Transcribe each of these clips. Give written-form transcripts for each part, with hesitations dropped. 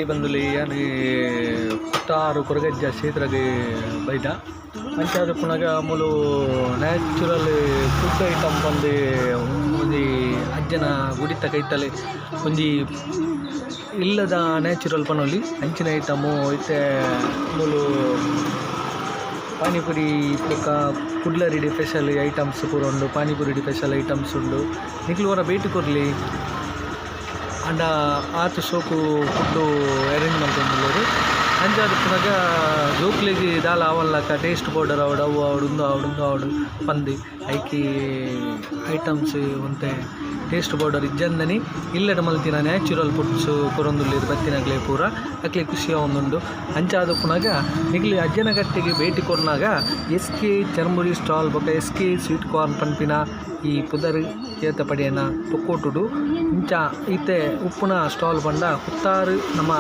ಬಂದುಲಿ ಯಾನಿ ಪುಟ್ಟಾರು ಕೊರಗಜ್ಜ ಕ್ಷೇತ್ರಗೆ ಬೈದ ಅಂಚಾದ ಪುನಗ ಮೂಲು natural food item ಬಂದು ಒಂಜಿ ಅಜ್ಜನ ಗುಡಿತ ಕೈತಲೆ ಒಂಜಿ ಇಲ್ಲದ ನ್ಯಾಚುರಲ್ ಪನೊಲಿ ಅಂಚಿನ ಐಟಮು ಐತೆ ಮೂಲು ಪಾನಿಪುರಿ ಬೊಕ್ಕ ಕುಡ್ಲರಿಡಿ ಸ್ಪೆಷಲ್ ಐಟಮ್ಸ್ ಪೂರ ಉಂಡು ಪಾನಿಪುರಿಡಿ ಸ್ಪೆಷಲ್ ಐಟಮ್ಸ್ ಉಂಡು ನಿಕ್ಲು ಹೊರ ಭೇಟಿ ಕೊರಲಿ ಅಂಡ ಆತು ಸೋಕು ಫುಡ್ಡು ಅರೇಂಜ್ ಮಾಡ್ಕೊಂಡ್ರು ಅಂಚಾದ ಪುನಗ ಜೋಕ್ಲೆಗೆ ದಾಲ ಅವಲ್ಲಕ ಟೇಸ್ಟ್ ಪೌಡರ್ ಅವಡು ಪಂದು ಐಕಿ ಐಟಮ್ಸ್ ಒಂತೆ ಟೇಸ್ಟ್ ಪೌಡರ್ ಇಜ್ಜಂದನಿ ಇಲ್ಲದ ಮಲ್ತಿನ ನ್ಯಾಚುರಲ್ ಫುಡ್ಸ್ ಕೊರೊಂದುಲ್ಲೇರು ಬತ್ತಿನಾಗಲೇ ಪೂರ ಅಕ್ಲೆ ಖುಷಿ ಒಂದುಂಡು ಅಂಚಾದ ಪುನಗ ನಿಗ್ಲಿ ಅಜ್ಜನಗಟ್ಟೆಗೆ ಭೇಟಿ ಕೊರ್ನಾಗ SK ಚರ್ಮುರಿ ಸ್ಟಾಲ್ ಬೊಕ್ಕ SK ಸ್ವೀಟ್ ಕಾರ್ನ್ ಪನ್ಪಿನ ಈ ಪುದರ್ ಏತ ಪಡೆಯನ ತೊಕ್ಕೋಟುಡು ಇಂಚ ಈತೆ ಉಪ್ಪುನ ಸ್ಟಾಲ್ ಬಂಡ ಹುತ್ತಾರು ನಮ್ಮ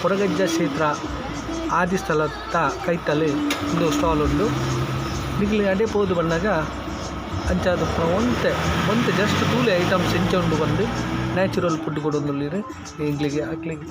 ಕೊರಗಜ್ಜ ಕ್ಷೇತ್ರ ಆದಿ ಸ್ಥಳದ ಕೈತಲೆ ಒಂದು ಸ್ಟಾಲ್ ಉಂಡು ನಿಗ್ಲಿ ಅಡೆ ಪೋದು ಬಂದಾಗ ಅಂಚಾದ ಒಂತೆ ಜಸ್ಟ್ ತೂಲೆ ಐಟಮ್ಸ್ ಇಂಚ ಉಂಡು ಬಂದು ನ್ಯಾಚುರಲ್ ಫುಡ್ ಕೊಡೊಂದುಲ್ಲೇರು ಈಗ್ಲಿಗೆ ಅಕ್ಲಿಗೆ